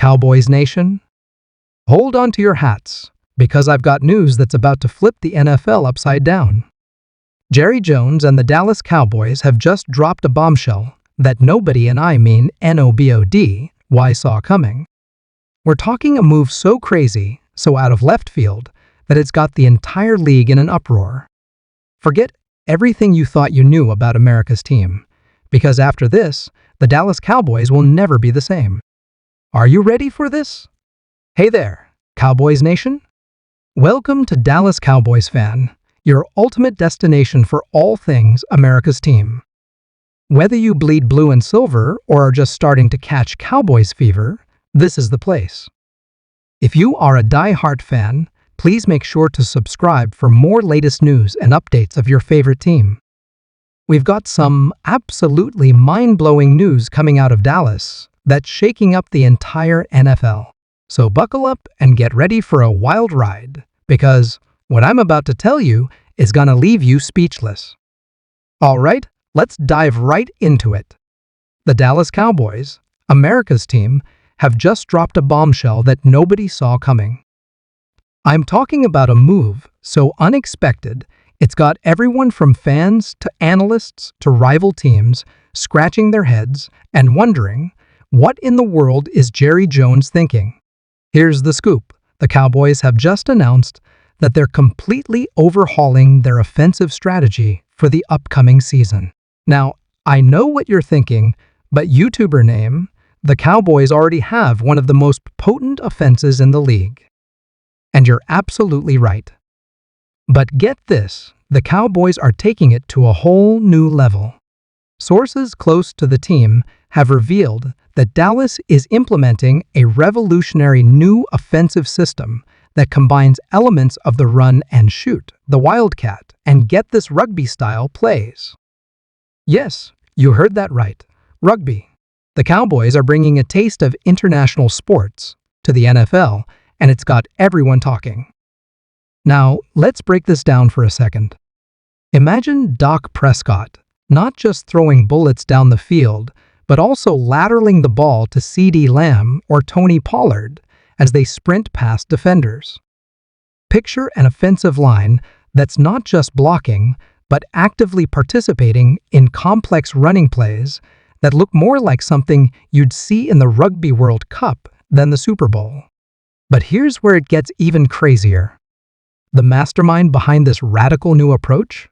Cowboys Nation, hold on to your hats, because I've got news that's about to flip the NFL upside down. Jerry Jones and the Dallas Cowboys have just dropped a bombshell that nobody, and I mean nobody, saw coming. We're talking a move so crazy, so out of left field, that it's got the entire league in an uproar. Forget everything you thought you knew about America's team, because after this, the Dallas Cowboys will never be the same. Are you ready for this? Hey there, Cowboys Nation. Welcome to Dallas Cowboys Fan, your ultimate destination for all things America's team. Whether you bleed blue and silver or are just starting to catch Cowboys fever, this is the place. If you are a die-hard fan, please make sure to subscribe for more latest news and updates of your favorite team. We've got some absolutely mind-blowing news coming out of Dallas that's shaking up the entire NFL. So buckle up and get ready for a wild ride, because what I'm about to tell you is gonna leave you speechless. All right, let's dive right into it. The Dallas Cowboys, America's team, have just dropped a bombshell that nobody saw coming. I'm talking about a move so unexpected, it's got everyone from fans to analysts to rival teams scratching their heads and wondering, what in the world is Jerry Jones thinking? Here's the scoop. The Cowboys have just announced that they're completely overhauling their offensive strategy for the upcoming season. Now, I know what you're thinking, but YouTuber name, the Cowboys already have one of the most potent offenses in the league. And you're absolutely right. But get this, the Cowboys are taking it to a whole new level. Sources close to the team have revealed that Dallas is implementing a revolutionary new offensive system that combines elements of the run and shoot, the Wildcat, and get this rugby-style plays. Yes, you heard that right, rugby. The Cowboys are bringing a taste of international sports to the NFL, and it's got everyone talking. Now, let's break this down for a second. Imagine Dak Prescott not just throwing bullets down the field, but also lateraling the ball to CeeDee Lamb or Tony Pollard as they sprint past defenders. Picture an offensive line that's not just blocking, but actively participating in complex running plays that look more like something you'd see in the Rugby World Cup than the Super Bowl. But here's where it gets even crazier. The mastermind behind this radical new approach?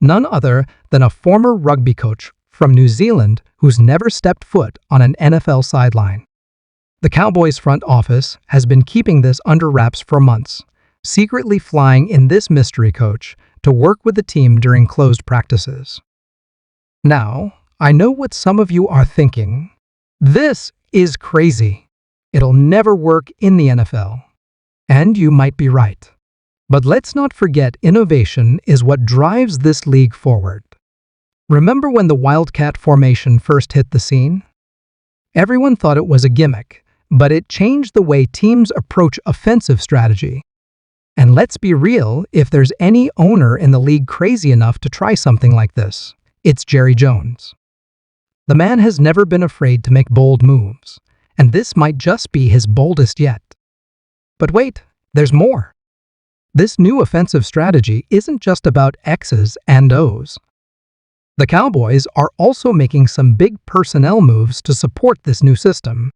None other than a former rugby coach from New Zealand who's never stepped foot on an NFL sideline. The Cowboys front office has been keeping this under wraps for months, secretly flying in this mystery coach to work with the team during closed practices. Now, I know what some of you are thinking. This is crazy. It'll never work in the NFL. And you might be right. But let's not forget innovation is what drives this league forward. Remember when the Wildcat formation first hit the scene? Everyone thought it was a gimmick, but it changed the way teams approach offensive strategy. And let's be real, if there's any owner in the league crazy enough to try something like this, it's Jerry Jones. The man has never been afraid to make bold moves, and this might just be his boldest yet. But wait, there's more. This new offensive strategy isn't just about X's and O's. The Cowboys are also making some big personnel moves to support this new system.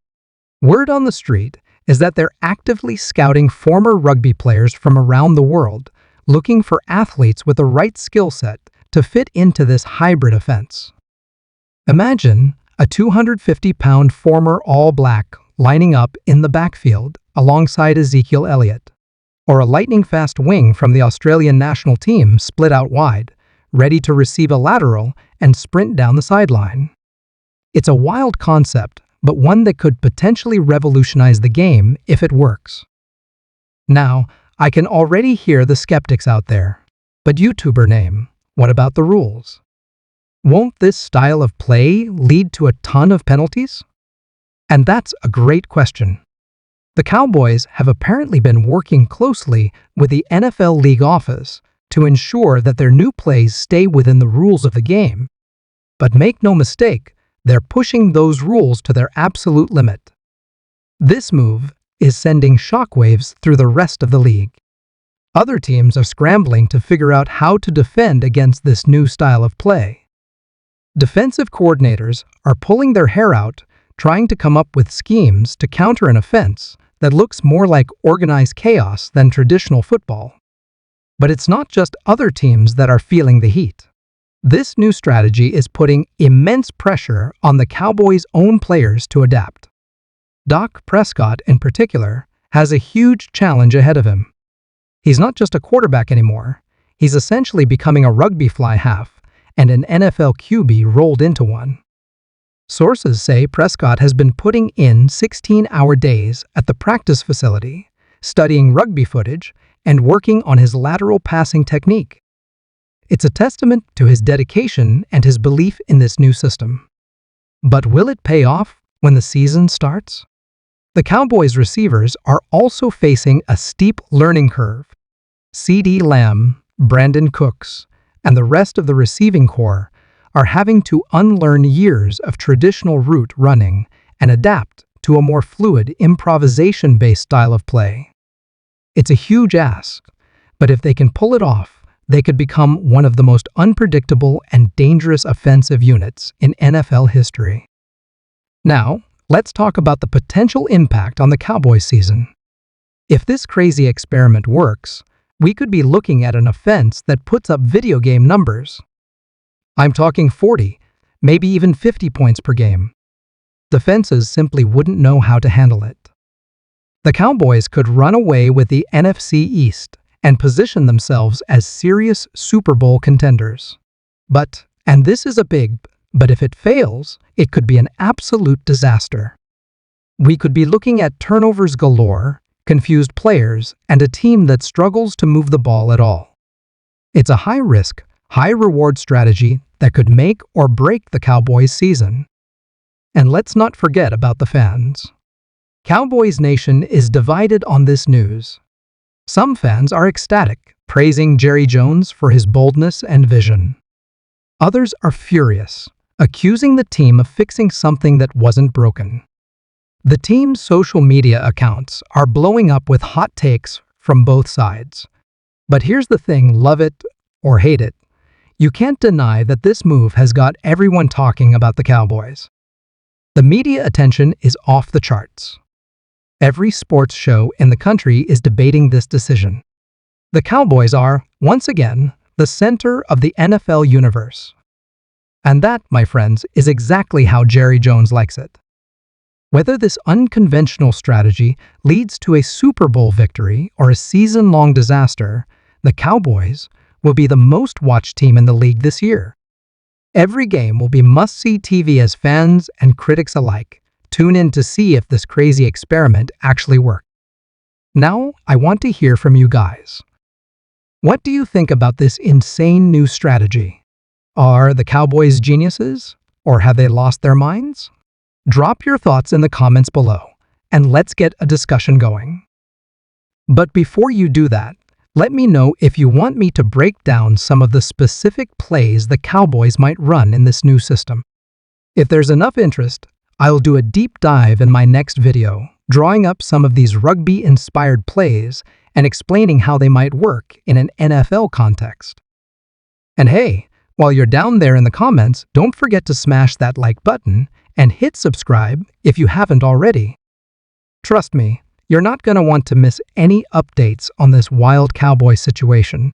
Word on the street is that they're actively scouting former rugby players from around the world, looking for athletes with the right skill set to fit into this hybrid offense. Imagine a 250-pound former All-Black lining up in the backfield alongside Ezekiel Elliott, or a lightning-fast wing from the Australian national team split out wide, ready to receive a lateral and sprint down the sideline. It's a wild concept, but one that could potentially revolutionize the game if it works. Now, I can already hear the skeptics out there. But YouTuber name, what about the rules? Won't this style of play lead to a ton of penalties? And that's a great question. The Cowboys have apparently been working closely with the NFL League office to ensure that their new plays stay within the rules of the game. But make no mistake, they're pushing those rules to their absolute limit. This move is sending shockwaves through the rest of the league. Other teams are scrambling to figure out how to defend against this new style of play. Defensive coordinators are pulling their hair out, trying to come up with schemes to counter an offense that looks more like organized chaos than traditional football. But it's not just other teams that are feeling the heat. This new strategy is putting immense pressure on the Cowboys' own players to adapt. Prescott, in particular, has a huge challenge ahead of him. He's not just a quarterback anymore. He's essentially becoming a rugby fly half and an NFL QB rolled into one. Sources say Prescott has been putting in 16-hour days at the practice facility, studying rugby footage and working on his lateral passing technique. It's a testament to his dedication and his belief in this new system. But will it pay off when the season starts? The Cowboys' receivers are also facing a steep learning curve. CeeDee Lamb, Brandon Cooks, and the rest of the receiving corps are having to unlearn years of traditional route running and adapt to a more fluid, improvisation-based style of play. It's a huge ask, but if they can pull it off, they could become one of the most unpredictable and dangerous offensive units in NFL history. Now, let's talk about the potential impact on the Cowboys season. If this crazy experiment works, we could be looking at an offense that puts up video game numbers. I'm talking 40, maybe even 50 points per game. Defenses simply wouldn't know how to handle it. The Cowboys could run away with the NFC East and position themselves as serious Super Bowl contenders. But, and this is a big but if it fails, it could be an absolute disaster. We could be looking at turnovers galore, confused players, and a team that struggles to move the ball at all. It's a high-risk, high-reward strategy that could make or break the Cowboys' season. And let's not forget about the fans. Cowboys Nation is divided on this news. Some fans are ecstatic, praising Jerry Jones for his boldness and vision. Others are furious, accusing the team of fixing something that wasn't broken. The team's social media accounts are blowing up with hot takes from both sides. But here's the thing, love it or hate it, you can't deny that this move has got everyone talking about the Cowboys. The media attention is off the charts. Every sports show in the country is debating this decision. The Cowboys are, once again, the center of the NFL universe. And that, my friends, is exactly how Jerry Jones likes it. Whether this unconventional strategy leads to a Super Bowl victory or a season-long disaster, the Cowboys will be the most-watched team in the league this year. Every game will be must-see TV as fans and critics alike tune in to see if this crazy experiment actually worked. Now, I want to hear from you guys. What do you think about this insane new strategy? Are the Cowboys geniuses, or have they lost their minds? Drop your thoughts in the comments below, and let's get a discussion going. But before you do that, let me know if you want me to break down some of the specific plays the Cowboys might run in this new system. If there's enough interest, I'll do a deep dive in my next video, drawing up some of these rugby-inspired plays and explaining how they might work in an NFL context. And hey, while you're down there in the comments, don't forget to smash that like button and hit subscribe if you haven't already. Trust me, you're not going to want to miss any updates on this wild Cowboy situation.